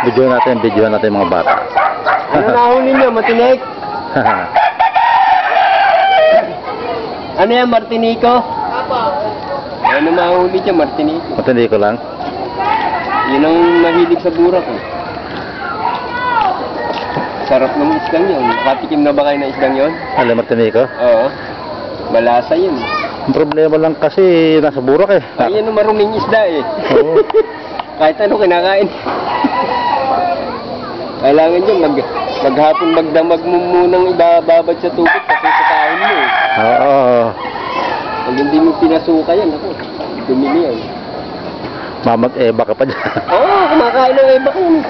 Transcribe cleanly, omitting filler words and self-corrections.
Video natin mga bata. Ano nahuli niyo, matinik? Ano yan, Martinico? Ano mahuli niya, Martinico? Matindi ko lang. Yun ang mahilig sa burak eh. Sarap ng isdang yun. Nakatikim na ba kayo ng isdang yun? Alam Martinico? Oo. Malasa yun. Ang problema lang kasi nasa burak eh. Ay, yun ang maruming isda eh. Oo. Kahit ano kinakain. Kailangan yun, maghapon magdamag mo munang ibababad sa tubig kasi sa kain mo eh. Oo. Pag hindi mo pinasuka yan, ako, dumili yan. Mamag-eba ka pa dyan. Oo, kumakain ng iba kayo.